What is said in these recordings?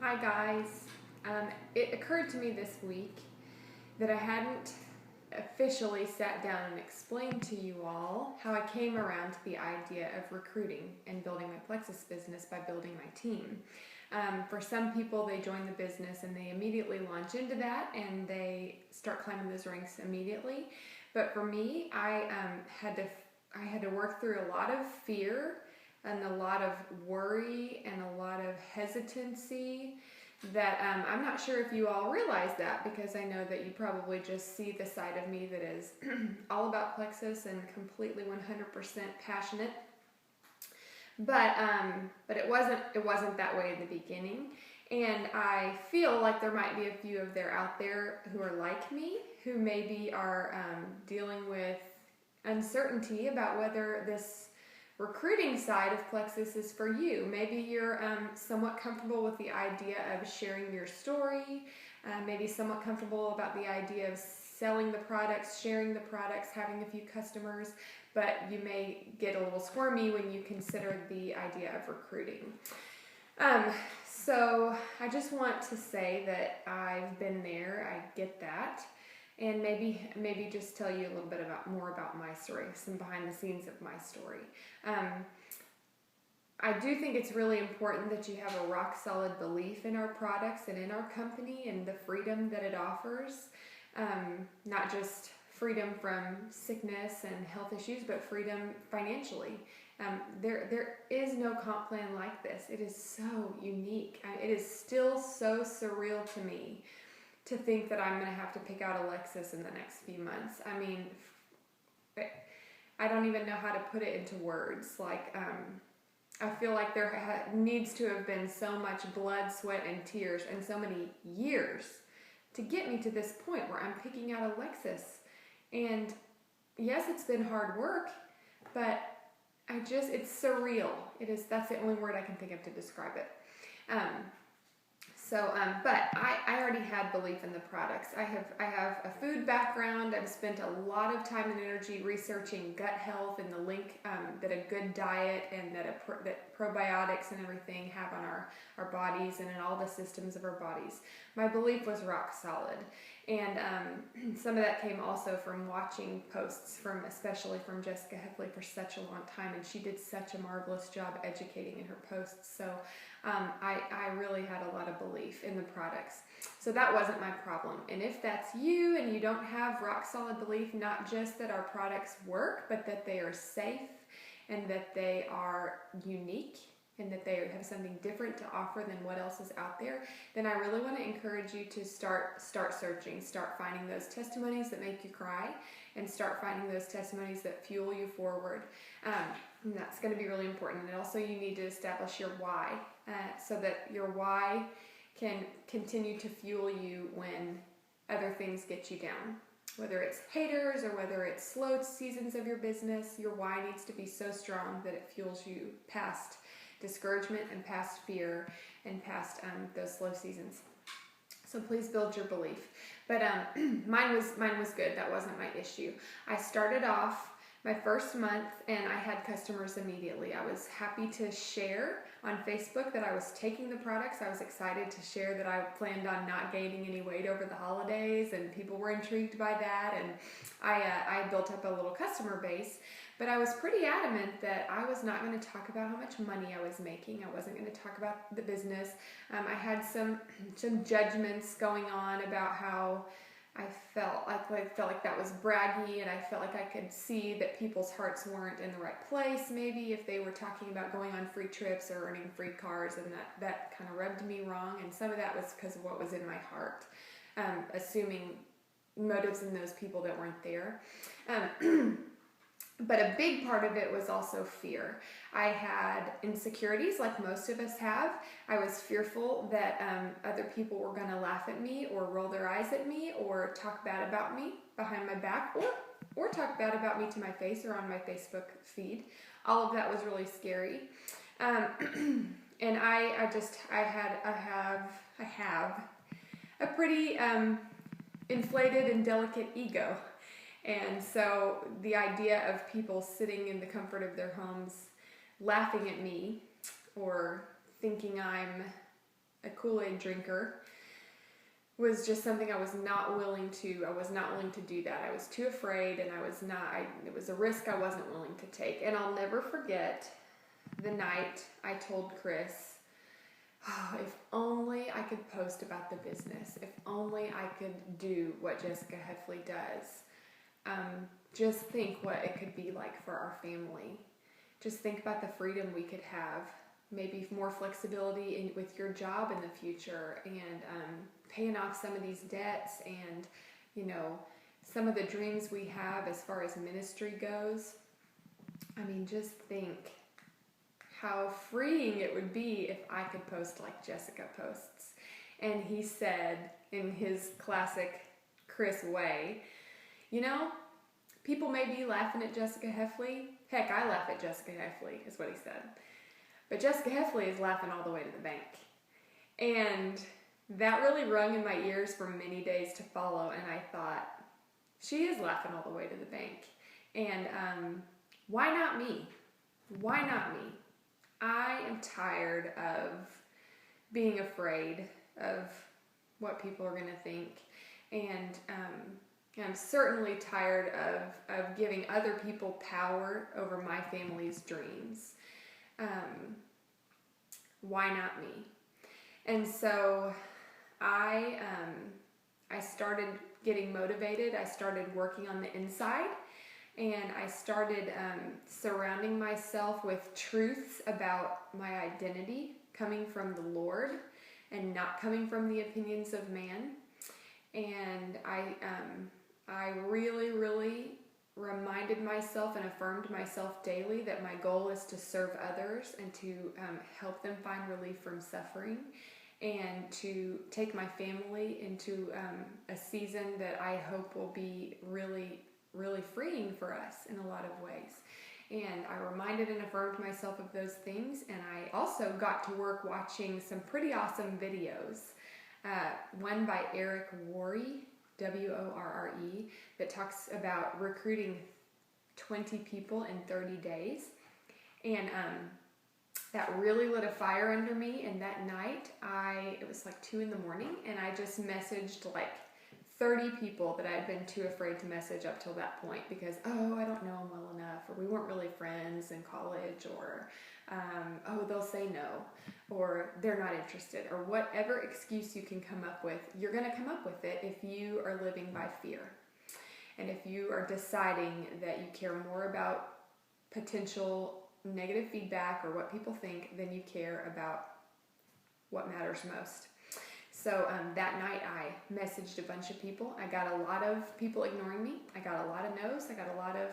Hi guys. It occurred to me this week that I hadn't officially sat down and explained to you all how I came around to the idea of recruiting and building my Plexus business by building my team. For some people, they join the business and they immediately launch into that and they start climbing those ranks immediately. But for me, I had to work through a lot of fear and a lot of worry and a lot of hesitancy that I'm not sure if you all realize that, because I know that you probably just see the side of me that is all about Plexus and completely 100% passionate. But it wasn't that way in the beginning, and I feel like there might be a few of there out there who are like me, who maybe are dealing with uncertainty about whether this recruiting side of Plexus is for you. Maybe you're somewhat comfortable with the idea of sharing your story, maybe somewhat comfortable about the idea of selling the products, sharing the products, having a few customers, but you may get a little squirmy when you consider the idea of recruiting. So I just want to say that I've been there, I get that, and maybe just tell you a little bit more about my story, some behind the scenes of my story. I do think it's really important that you have a rock solid belief in our products and in our company and the freedom that it offers. Not just freedom from sickness and health issues, but freedom financially. There is no comp plan like this. It is so unique. It is still so surreal to me to think that I'm going to have to pick out a Lexus in the next few months. I mean, I don't even know how to put it into words. I feel like there needs to have been so much blood, sweat, and tears, and so many years to get me to this point where I'm picking out a Lexus. And yes, it's been hard work, but it's surreal. That's the only word I can think of to describe it. But I already had belief in the products. I have a food background. I've spent a lot of time and energy researching gut health and the link that a good diet and that probiotics and everything have on our bodies and in all the systems of our bodies. My belief was rock solid. And some of that came also from watching posts especially from Jessica Heckley for such a long time, and she did such a marvelous job educating in her posts. So I really had a lot of belief in the products. So that wasn't my problem. And if that's you and you don't have rock solid belief, not just that our products work, but that they are safe and that they are unique and that they have something different to offer than what else is out there, then I really want to encourage you to start searching, start finding those testimonies that make you cry, and start finding those testimonies that fuel you forward. And that's going to be really important. And also you need to establish your why, so that your why can continue to fuel you when other things get you down. Whether it's haters or whether it's slow seasons of your business, your why needs to be so strong that it fuels you past discouragement and past fear and past those slow seasons. So please build your belief. But mine was good. That wasn't my issue. I started off my first month and I had customers immediately. I was happy to share on Facebook that I was taking the products. I was excited to share that I planned on not gaining any weight over the holidays, and people were intrigued by that, and I built up a little customer base. But I was pretty adamant that I was not going to talk about how much money I was making. I wasn't going to talk about the business. I had some judgments going on about how I felt like that was braggy, and I felt like I could see that people's hearts weren't in the right place, maybe if they were talking about going on free trips or earning free cars, and that kind of rubbed me wrong. And some of that was because of what was in my heart, assuming motives in those people that weren't there. But a big part of it was also fear. I had insecurities like most of us have. I was fearful that other people were going to laugh at me or roll their eyes at me or talk bad about me behind my back or talk bad about me to my face or on my Facebook feed. All of that was really scary. And I have a pretty inflated and delicate ego. And so the idea of people sitting in the comfort of their homes laughing at me or thinking I'm a Kool-Aid drinker was just something I was not willing to do that. I was too afraid, and it was a risk I wasn't willing to take. And I'll never forget the night I told Chris, oh, if only I could post about the business. If only I could do what Jessica Heffley does. Just think what it could be like for our family. Just think about the freedom we could have. Maybe more flexibility with your job in the future, and paying off some of these debts, and some of the dreams we have as far as ministry goes. I mean, just think how freeing it would be if I could post like Jessica posts. And he said, in his classic Chris way, people may be laughing at Jessica Heffley. Heck, I laugh at Jessica Heffley, is what he said. But Jessica Heffley is laughing all the way to the bank. And that really rung in my ears for many days to follow. And I thought, she is laughing all the way to the bank. And why not me? Why not me? I am tired of being afraid of what people are going to think. And I'm certainly tired of giving other people power over my family's dreams. Why not me? And so I started getting motivated. I started working on the inside, and I started surrounding myself with truths about my identity coming from the Lord and not coming from the opinions of man. And I really, really reminded myself and affirmed myself daily that my goal is to serve others and to help them find relief from suffering, and to take my family into a season that I hope will be really, really freeing for us in a lot of ways. And I reminded and affirmed myself of those things, and I also got to work watching some pretty awesome videos. One by Eric Worre, Worre, that talks about recruiting 20 people in 30 days. And that really lit a fire under me. And that night, it was like 2 a.m, and I just messaged like 30 people that I had been too afraid to message up till that point because, I don't know them well enough, or we weren't really friends in college, or they'll say no, or they're not interested, or whatever excuse you can come up with. You're going to come up with it if you are living by fear. And if you are deciding that you care more about potential negative feedback or what people think than you care about what matters most. So that night I messaged a bunch of people. I got a lot of people ignoring me. I got a lot of no's. I got a lot of,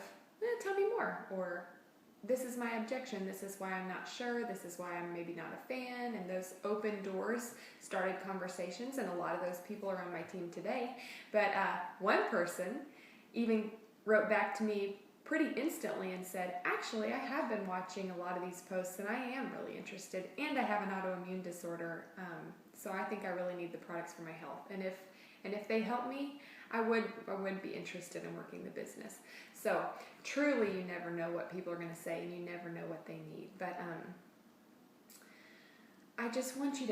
tell me more. Or, this is my objection. This is why I'm not sure. This is why I'm maybe not a fan. And those open doors started conversations. And a lot of those people are on my team today. But one person even wrote back to me pretty instantly and said, actually, I have been watching a lot of these posts and I am really interested, and I have an autoimmune disorder, so I think I really need the products for my health. And if they help me, I would be interested in working the business. So truly, you never know what people are going to say, and you never know what they need. But I just want you to